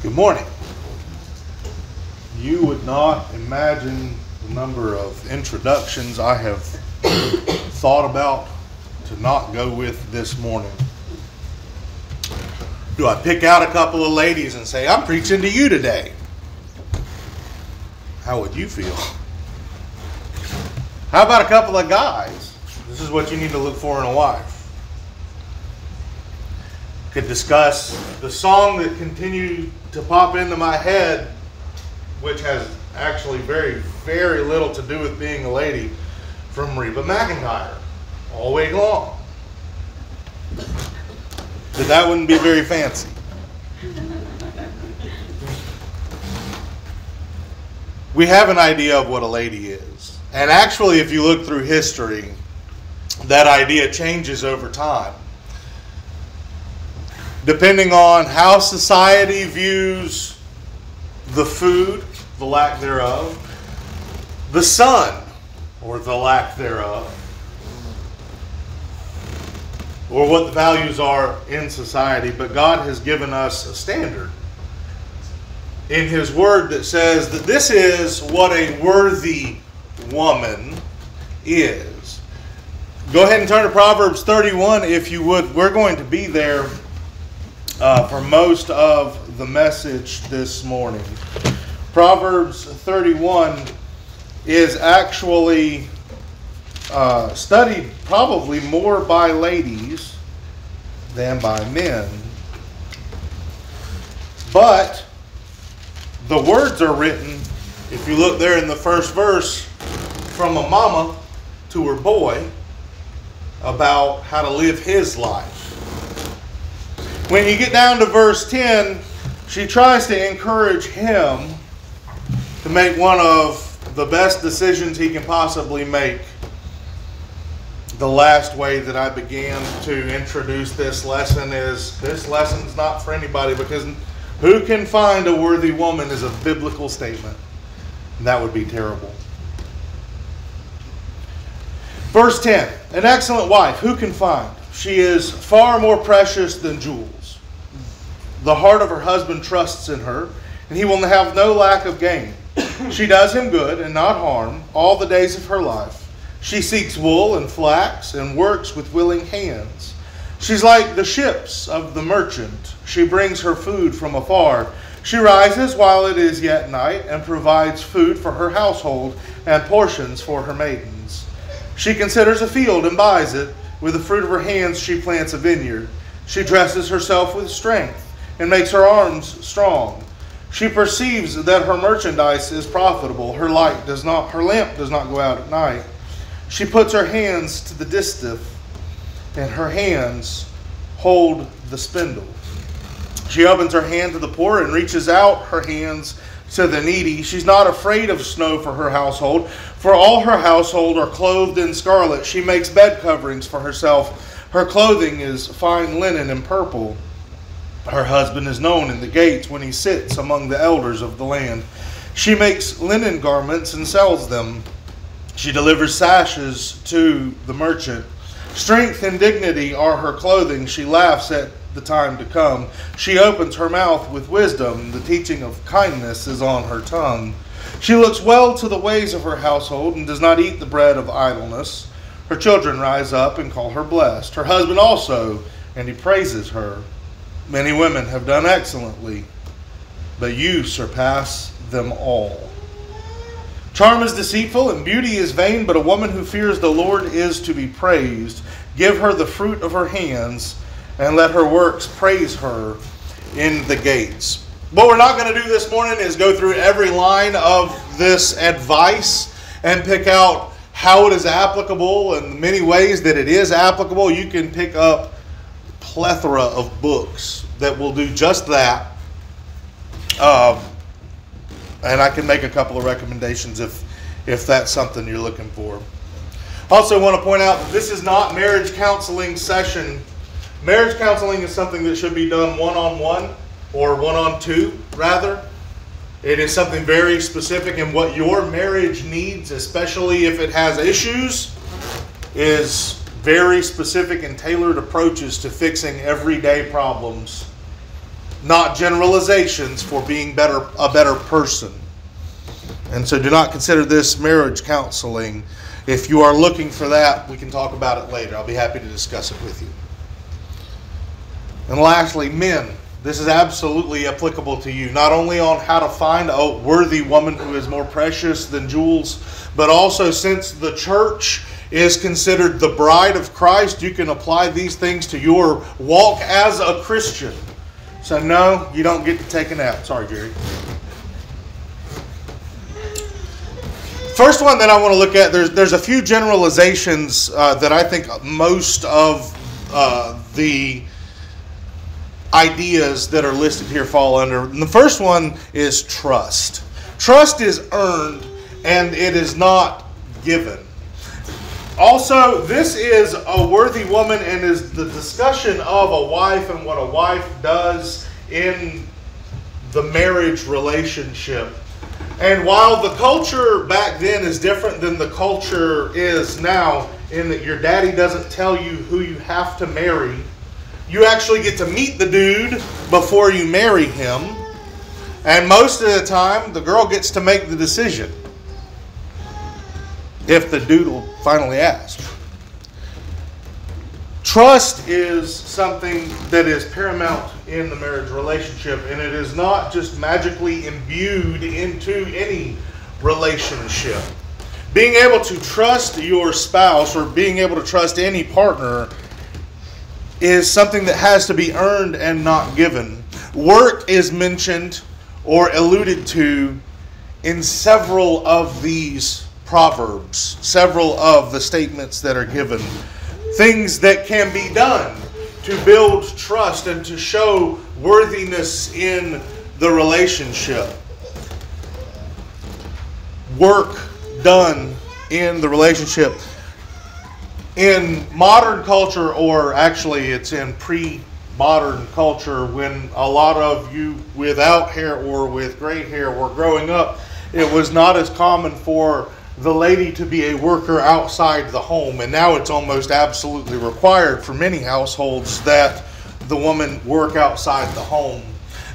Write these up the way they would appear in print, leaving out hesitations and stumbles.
Good morning. You would not imagine the number of introductions I have thought about to not go with this morning. Do I pick out a couple of ladies and say, I'm preaching to you today? How would you feel? How about a couple of guys? This is what you need to look for in a wife. Could discuss the song that continued to pop into my head, which has actually very, very little to do with being a lady, from Reba McEntire, All Week Long. But that wouldn't be very fancy. We have an idea of what a lady is. And actually, if you look through history, that idea changes over time. Depending on how society views the food, the lack thereof, the sun, or the lack thereof, or what the values are in society. But God has given us a standard in His Word that says that this is what a worthy woman is. Go ahead and turn to Proverbs 31 if you would. We're going to be there for most of the message this morning. Proverbs 31 is actually studied probably more by ladies than by men. But the words are written, if you look there in the first verse, from a mama to her boy about how to live his life. When you get down to verse 10, she tries to encourage him to make one of the best decisions he can possibly make. The last way that I began to introduce this lesson is, this lesson's not for anybody, because who can find a worthy woman is a biblical statement. And that would be terrible. Verse 10, an excellent wife, who can find? She is far more precious than jewels. The heart of her husband trusts in her, and he will have no lack of gain. She does him good and not harm all the days of her life. She seeks wool and flax and works with willing hands. She's like the ships of the merchant. She brings her food from afar. She rises while it is yet night and provides food for her household and portions for her maidens. She considers a field and buys it. With the fruit of her hands she plants a vineyard. She dresses herself with strength and makes her arms strong. She perceives that her merchandise is profitable. Her lamp does not go out at night. She puts her hands to the distaff, and her hands hold the spindle. She opens her hand to the poor and reaches out her hands to the needy. She's not afraid of snow for her household, for all her household are clothed in scarlet. She makes bed coverings for herself. Her clothing is fine linen and purple. Her husband is known in the gates when he sits among the elders of the land. She makes linen garments and sells them. She delivers sashes to the merchant. Strength and dignity are her clothing. She laughs at the time to come. She opens her mouth with wisdom. The teaching of kindness is on her tongue. She looks well to the ways of her household and does not eat the bread of idleness. Her children rise up and call her blessed. Her husband also, and he praises her. Many women have done excellently, but you surpass them all. Charm is deceitful and beauty is vain, but a woman who fears the Lord is to be praised. Give her the fruit of her hands, and let her works praise her in the gates. What we're not going to do this morning is go through every line of this advice and pick out how it is applicable and the many ways that it is applicable. You can pick up plethora of books that will do just that. And I can make a couple of recommendations if that's something you're looking for. Also want to point out that this is not marriage counseling session. Marriage counseling is something that should be done one-on-one or one-on-two, rather. It is something very specific, and what your marriage needs, especially if it has issues, is very specific and tailored approaches to fixing everyday problems not generalizations for being a better person. And so do not consider this marriage counseling. If you are looking for that, we can talk about it later. I'll be happy to discuss it with you. And lastly, men. This is absolutely applicable to you, not only on how to find a worthy woman who is more precious than jewels, but also since the church is considered the bride of Christ, you can apply these things to your walk as a Christian. So no, you don't get to take a nap. Sorry, Jerry. First one that I want to look at, there's a few generalizations that I think most of the ideas that are listed here fall under. And the first one is trust. Trust is earned and it is not given. Also, this is a worthy woman and is the discussion of a wife and what a wife does in the marriage relationship. And while the culture back then is different than the culture is now, in that your daddy doesn't tell you who you have to marry, you actually get to meet the dude before you marry him. And most of the time, the girl gets to make the decision, if the dude will finally ask. Trust is something that is paramount in the marriage relationship, and it is not just magically imbued into any relationship. Being able to trust your spouse or being able to trust any partner is something that has to be earned and not given. Work is mentioned or alluded to in several of these Proverbs, several of the statements that are given. Things that can be done to build trust and to show worthiness in the relationship. Work done in the relationship. In modern culture, or actually it's in pre-modern culture, when a lot of you without hair or with gray hair were growing up, it was not as common for the lady to be a worker outside the home. And now it's almost absolutely required for many households that the woman work outside the home.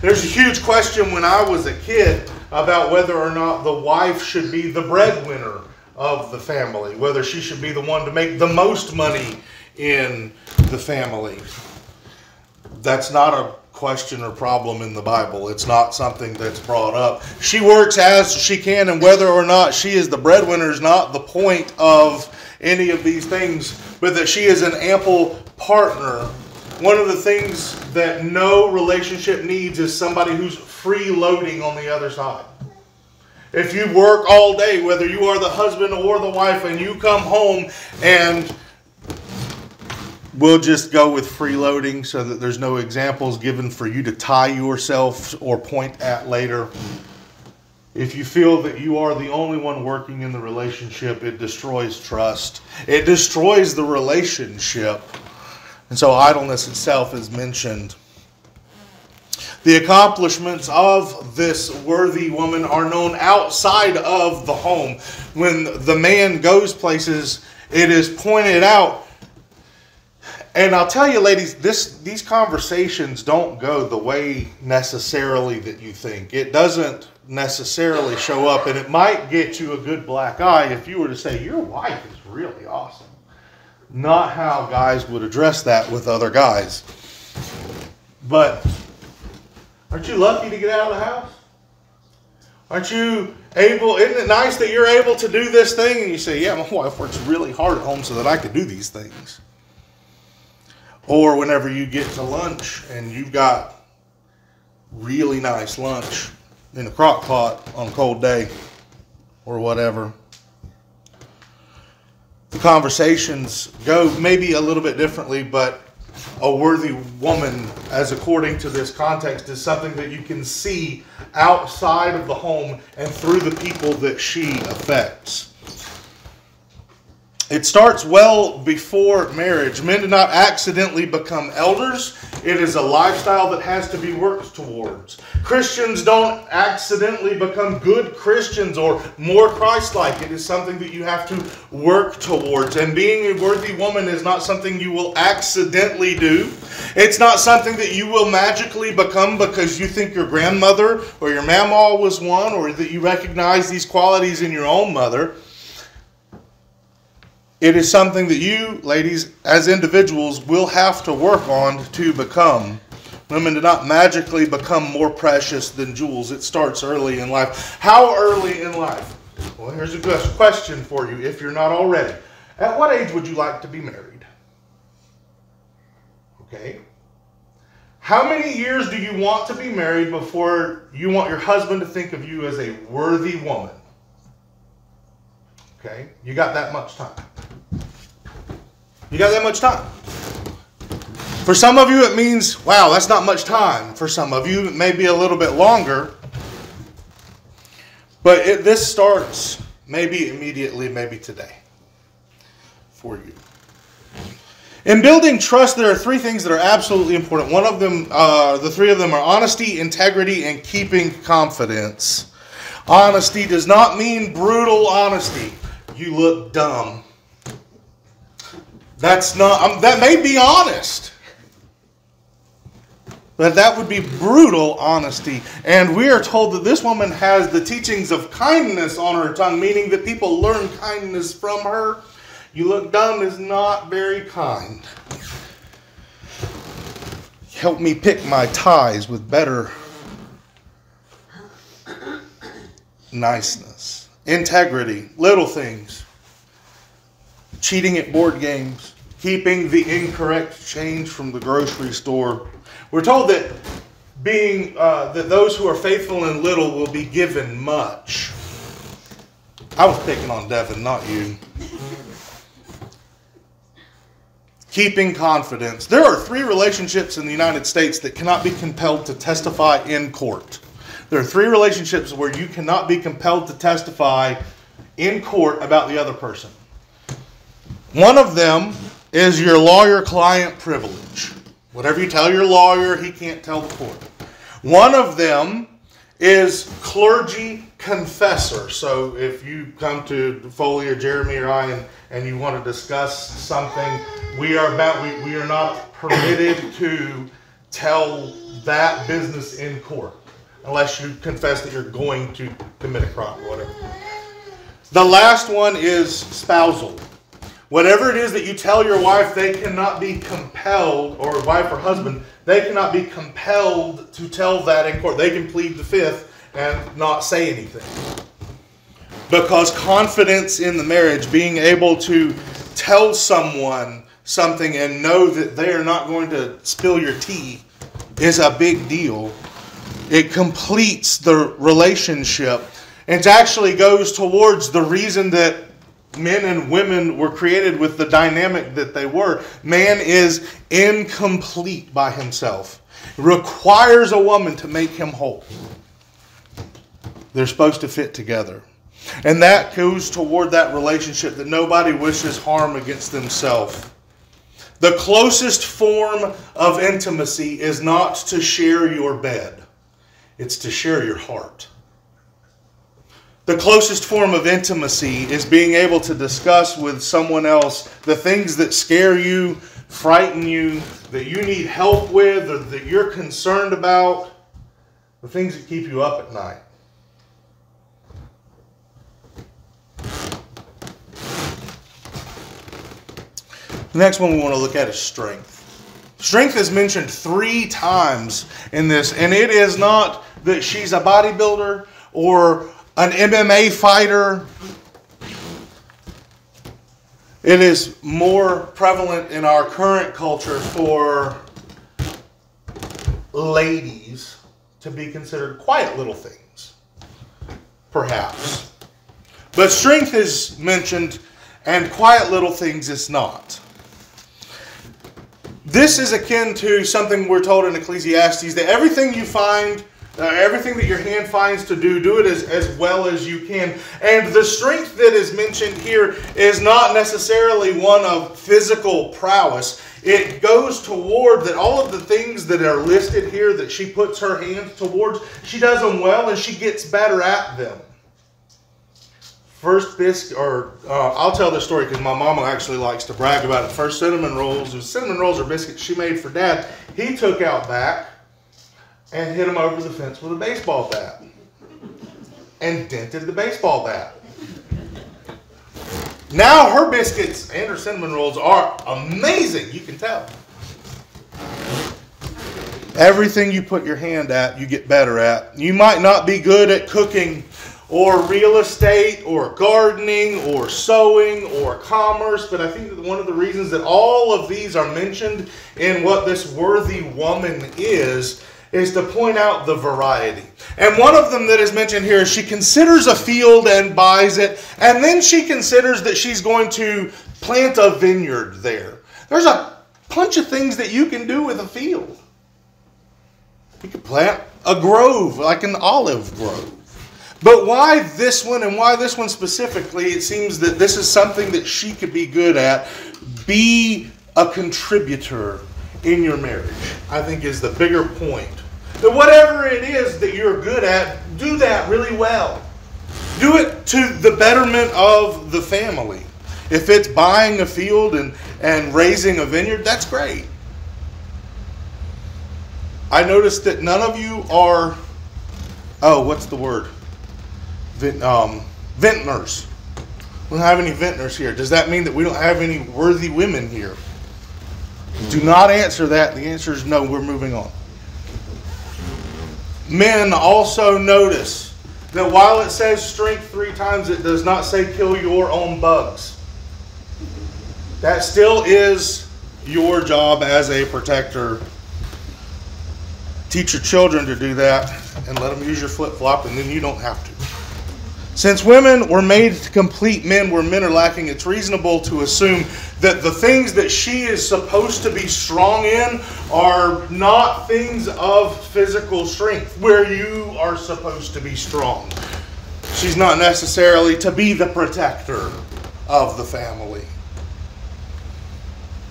There's a huge question when I was a kid about whether or not the wife should be the breadwinner of the family, whether she should be the one to make the most money in the family. That's not a question or problem in the Bible. It's not something that's brought up. She works as she can, and whether or not she is the breadwinner is not the point of any of these things, but that she is an ample partner. One of the things that no relationship needs is somebody who's freeloading on the other side. If you work all day, whether you are the husband or the wife, and you come home and we'll just go with freeloading so that there's no examples given for you to tie yourself or point at later. If you feel that you are the only one working in the relationship, it destroys trust. It destroys the relationship. And so idleness itself is mentioned. The accomplishments of this worthy woman are known outside of the home. When the man goes places, it is pointed out. And I'll tell you, ladies, these conversations don't go the way necessarily that you think. It doesn't necessarily show up, and it might get you a good black eye if you were to say, your wife is really awesome. Not how guys would address that with other guys. But aren't you lucky to get out of the house? Aren't you able, isn't it nice that you're able to do this thing? And you say, yeah, my wife works really hard at home so that I can do these things. Or whenever you get to lunch and you've got really nice lunch in a crock pot on a cold day or whatever. The conversations go maybe a little bit differently, but a worthy woman, as according to this context, is something that you can see outside of the home and through the people that she affects. It starts well before marriage. Men do not accidentally become elders. It is a lifestyle that has to be worked towards. Christians don't accidentally become good Christians or more Christ-like. It is something that you have to work towards. And being a worthy woman is not something you will accidentally do. It's not something that you will magically become because you think your grandmother or your mamaw was one, or that you recognize these qualities in your own mother. It is something that you, ladies, as individuals, will have to work on to become. Women do not magically become more precious than jewels. It starts early in life. How early in life? Well, here's a good question for you, if you're not already. At what age would you like to be married? Okay. How many years do you want to be married before you want your husband to think of you as a worthy woman? Okay, you got that much time. You got that much time. For some of you, it means, wow, that's not much time. For some of you, it may be a little bit longer. But this starts maybe immediately, maybe today for you. In building trust, there are three things that are absolutely important. One of them, the three of them are honesty, integrity, and keeping confidence. Honesty does not mean brutal honesty. You look dumb. That's not, that may be honest. But that would be brutal honesty. And we are told that this woman has the teachings of kindness on her tongue, meaning that people learn kindness from her. You look dumb is not very kind. Help me pick my ties with better niceness. Integrity, little things. Cheating at board games. Keeping the incorrect change from the grocery store. We're told that that those who are faithful in little will be given much. I was picking on Devin, not you. Keeping confidence. There are three relationships in the United States that cannot be compelled to testify in court. There are three relationships where you cannot be compelled to testify in court about the other person. One of them is your lawyer-client privilege. Whatever you tell your lawyer, he can't tell the court. One of them is clergy confessor. So if you come to Foley or Jeremy or I and you want to discuss something, we are not permitted to tell that business in court unless you confess that you're going to commit a crime or whatever. The last one is spousal. Whatever it is that you tell your wife, they cannot be compelled, or wife or husband, they cannot be compelled to tell that in court. They can plead the fifth and not say anything. Because confidence in the marriage, being able to tell someone something and know that they are not going to spill your tea, is a big deal. It completes the relationship. It actually goes towards the reason that men and women were created with the dynamic that they were. Man is incomplete by himself. It requires a woman to make him whole. They're supposed to fit together. And that goes toward that relationship that nobody wishes harm against themselves. The closest form of intimacy is not to share your bed. It's to share your heart. The closest form of intimacy is being able to discuss with someone else the things that scare you, frighten you, that you need help with, or that you're concerned about, the things that keep you up at night. The next one we want to look at is strength. Strength is mentioned 3 times in this, and it is not that she's a bodybuilder or an MMA fighter. It is more prevalent in our current culture for ladies to be considered quiet little things, perhaps. But strength is mentioned and quiet little things is not. This is akin to something we're told in Ecclesiastes, that everything you find Everything that your hand finds to do, do it as well as you can. And the strength that is mentioned here is not necessarily one of physical prowess. It goes toward that all of the things that are listed here that she puts her hands towards, she does them well and she gets better at them. First biscuit, I'll tell this story because my mama actually likes to brag about it. First cinnamon rolls or biscuits she made for Dad, he took out back and hit him over the fence with a baseball bat and dented the baseball bat. Now her biscuits and her cinnamon rolls are amazing, you can tell. Everything you put your hand at, you get better at. You might not be good at cooking or real estate or gardening or sewing or commerce, but I think that one of the reasons that all of these are mentioned in what this worthy woman is to point out the variety. And one of them that is mentioned here is she considers a field and buys it, and then she considers that she's going to plant a vineyard there. There's a bunch of things that you can do with a field. You could plant a grove, like an olive grove. But why this one, and why this one specifically? It seems that this is something that she could be good at. Be a contributor in your marriage, I think, is the bigger point. That whatever it is that you're good at, do that really well. Do it to the betterment of the family. If it's buying a field and raising a vineyard, that's great. I noticed that none of you are, what's the word? Vintners. We don't have any vintners here. Does that mean that we don't have any worthy women here? Do not answer that. The answer is no. We're moving on. Men, also notice that while it says strength 3 times, it does not say kill your own bugs. That still is your job as a protector. Teach your children to do that and let them use your flip-flop, and then you don't have to. Since women were made to complete men where men are lacking, it's reasonable to assume that the things that she is supposed to be strong in are not things of physical strength, where you are supposed to be strong. She's not necessarily to be the protector of the family.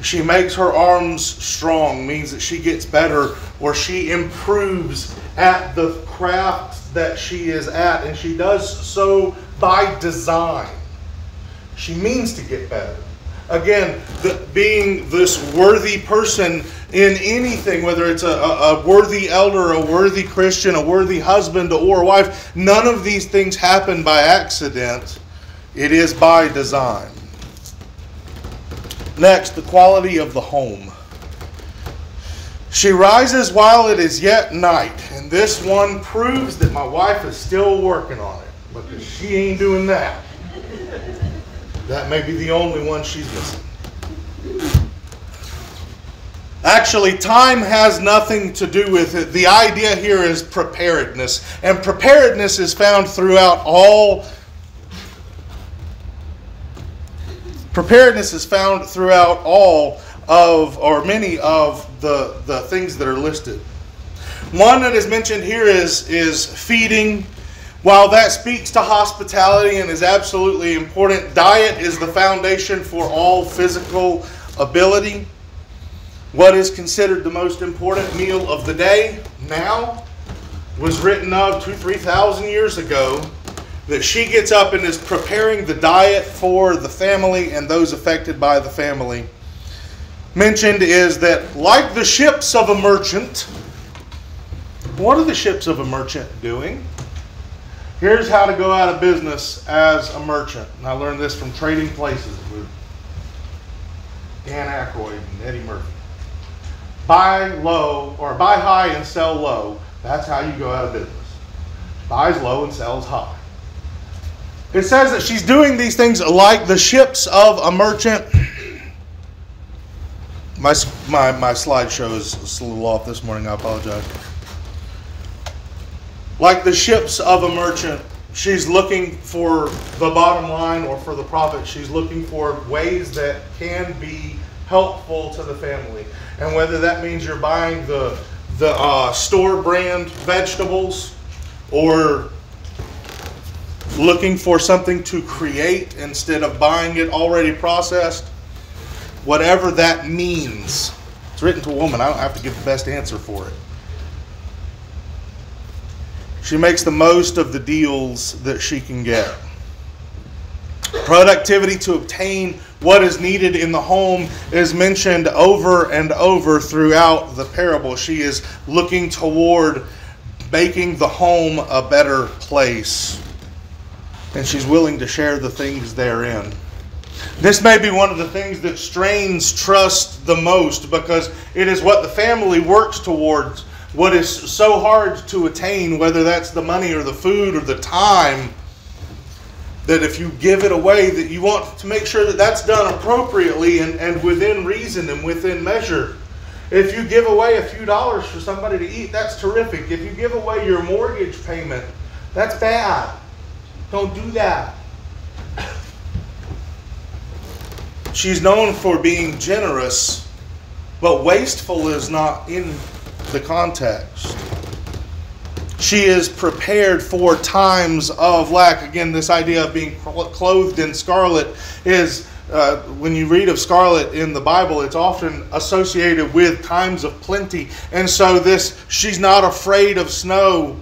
She makes her arms strong, means that she gets better, or she improves at the craft that she is at, and she does so by design. She means to get better. Again, being this worthy person in anything, whether it's a worthy elder, a worthy Christian, a worthy husband or wife, none of these things happen by accident. It is by design. Next, the quality of the home. She rises while it is yet night, and this one proves that my wife is still working on it, because she ain't doing that. That may be the only one she's missing. Actually, time has nothing to do with it. The idea here is preparedness, and preparedness is found throughout all. Preparedness is found throughout all of, or many of, the things that are listed. One that is mentioned here is feeding. While that speaks to hospitality and is absolutely important, diet is the foundation for all physical ability. What is considered the most important meal of the day now was written of 2,000-3,000 years ago, that she gets up and is preparing the diet for the family and those affected by the family. Mentioned is that, like the ships of a merchant, what are the ships of a merchant doing? Here's how to go out of business as a merchant. And I learned this from Trading Places with Dan Aykroyd and Eddie Murphy. Buy low, or buy high and sell low. That's how you go out of business. Buys low and sells high. It says that she's doing these things like the ships of a merchant. My slideshow is a little off this morning. I apologize. Like the ships of a merchant, she's looking for the bottom line or for the profit. She's looking for ways that can be helpful to the family. And whether that means you're buying the the store brand vegetables, or looking for something to create instead of buying it already processed. Whatever that means. It's written to a woman. I don't have to give the best answer for it. She makes the most of the deals that she can get. Productivity to obtain what is needed in the home is mentioned over and over throughout the parable. She is looking toward making the home a better place, and she's willing to share the things therein. This may be one of the things that strains trust the most, because it is what the family works towards, what is so hard to attain, whether that's the money or the food or the time, that if you give it away, that you want to make sure that that's done appropriately and within reason and within measure. If you give away a few dollars for somebody to eat, that's terrific. If you give away your mortgage payment, that's bad. Don't do that. She's known for being generous, but wasteful is not in the context. She is prepared for times of lack. Again, this idea of being clothed in scarlet is, when you read of scarlet in the Bible, it's often associated with times of plenty. And so she's not afraid of snow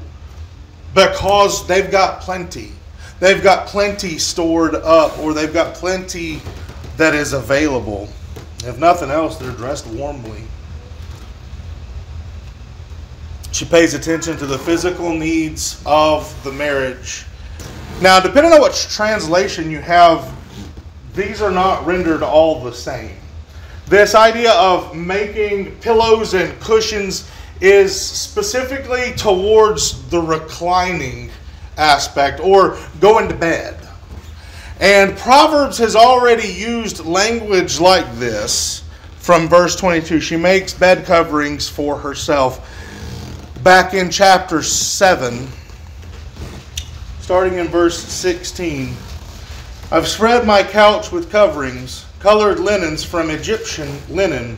because they've got plenty. They've got plenty stored up, or they've got plenty that is available. If nothing else, they're dressed warmly. She pays attention to the physical needs of the marriage. Now, depending on which translation you have, these are not rendered all the same. This idea of making pillows and cushions is specifically towards the reclining aspect, or going to bed. And Proverbs has already used language like this from verse 22. She makes bed coverings for herself. Back in chapter 7, starting in verse 16, I've spread my couch with coverings, colored linens from Egyptian linen.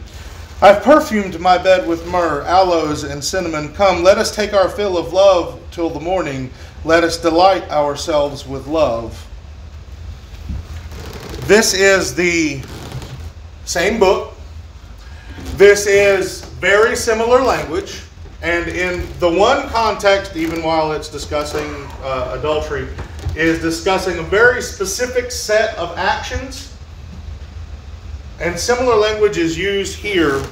I've perfumed my bed with myrrh, aloes, and cinnamon. Come, let us take our fill of love till the morning. Let us delight ourselves with love. This is the same book. This is very similar language. And in the one context, even while it's discussing adultery, is discussing a very specific set of actions. And similar language is used here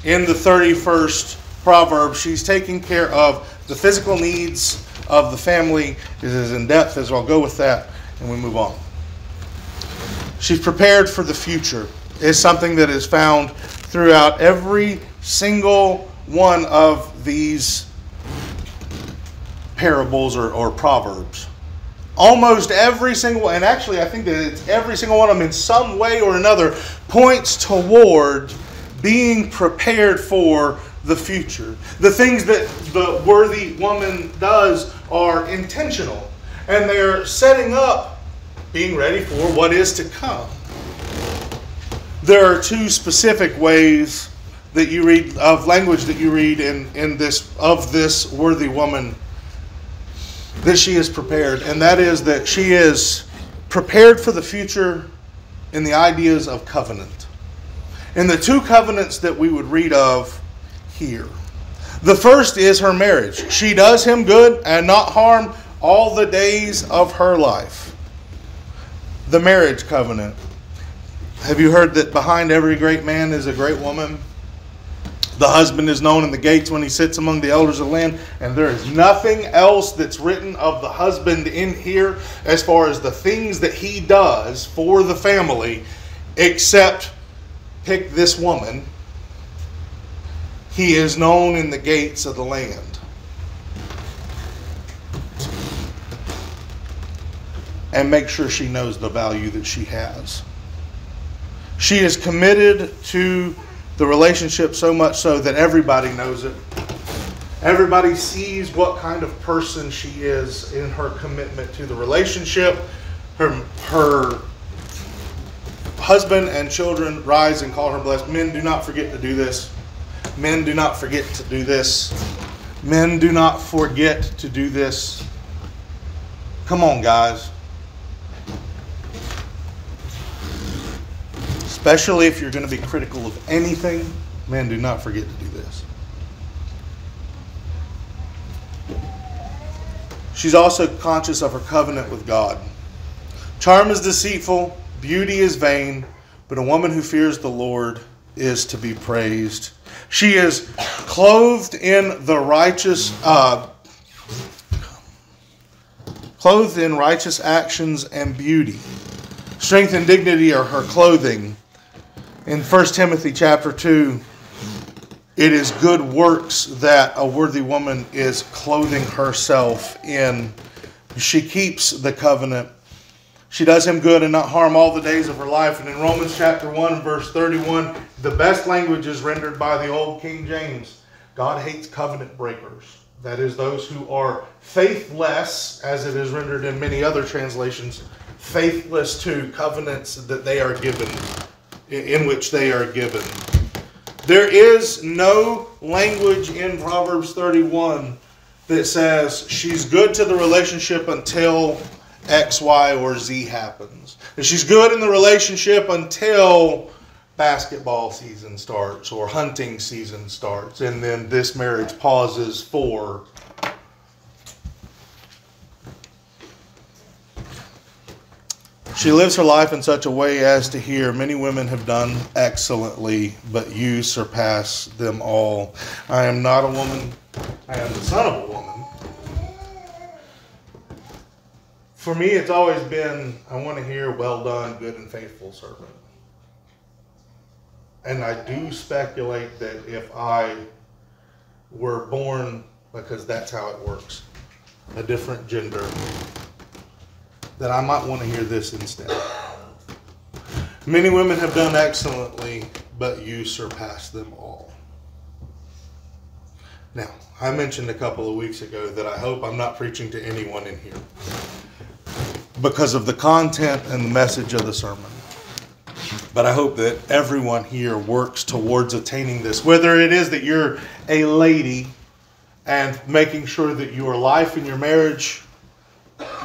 in the 31st proverb. She's taking care of the physical needs of the family. It is in depth, as I'll go with that, and we move on. She's prepared for the future. It's something that is found throughout every single one of these parables or proverbs. Almost every single, and actually I think that it's every single one of them in some way or another, points toward being prepared for the future. The things that the worthy woman does are intentional, and they're setting up being ready for what is to come. There are two specific ways that you read of language that you read in this of this worthy woman, that she is prepared, and that is that she is prepared for the future in the ideas of covenant. In the two covenants that we would read of here. The first is her marriage. She does him good and not harm all the days of her life. The marriage covenant. Have you heard that behind every great man is a great woman? The husband is known in the gates when he sits among the elders of the land, and there is nothing else that's written of the husband in here as far as the things that he does for the family, except pick this woman. He is known in the gates of the land. And make sure she knows the value that she has. She is committed to the relationship so much so that everybody knows it. Everybody sees what kind of person she is in her commitment to the relationship. Her husband and children rise and call her blessed. Men, do not forget to do this. Men, do not forget to do this. Men, do not forget to do this. Come on, guys. Especially if you're going to be critical of anything, men, do not forget to do this. She's also conscious of her covenant with God. Charm is deceitful, beauty is vain, but a woman who fears the Lord is to be praised. She is clothed in the righteous, clothed in righteous actions and beauty. Strength and dignity are her clothing. In 1 Timothy chapter 2, it is good works that a worthy woman is clothing herself in. She keeps the covenant. She does him good and not harm all the days of her life. And in Romans chapter 1, verse 31, the best language is rendered by the old King James. God hates covenant breakers. That is, those who are faithless, as it is rendered in many other translations, faithless to covenants that they are given, in which they are given. There is no language in Proverbs 31 that says she's good to the relationship until X, Y, or Z happens. And she's good in the relationship until basketball season starts or hunting season starts. And then this marriage pauses for she lives her life in such a way as to hear, many women have done excellently, but you surpass them all. I am not a woman. I am the son of a woman. For me, it's always been, I want to hear, well done, good and faithful servant. And I do speculate that if I were born, because that's how it works, a different gender, that I might want to hear this instead. Many women have done excellently, but you surpass them all. Now, I mentioned a couple of weeks ago that I hope I'm not preaching to anyone in here because of the content and the message of the sermon. But I hope that everyone here works towards attaining this. Whether it is that you're a lady and making sure that your life in your marriage,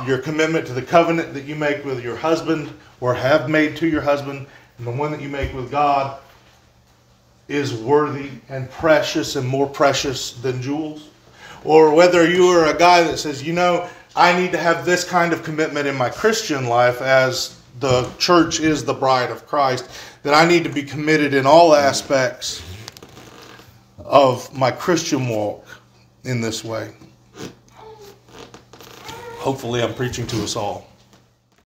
your commitment to the covenant that you make with your husband or have made to your husband, and the one that you make with God is worthy and precious and more precious than jewels. Or whether you are a guy that says, you know, I need to have this kind of commitment in my Christian life as the church is the bride of Christ, that I need to be committed in all aspects of my Christian walk in this way. Hopefully I'm preaching to us all.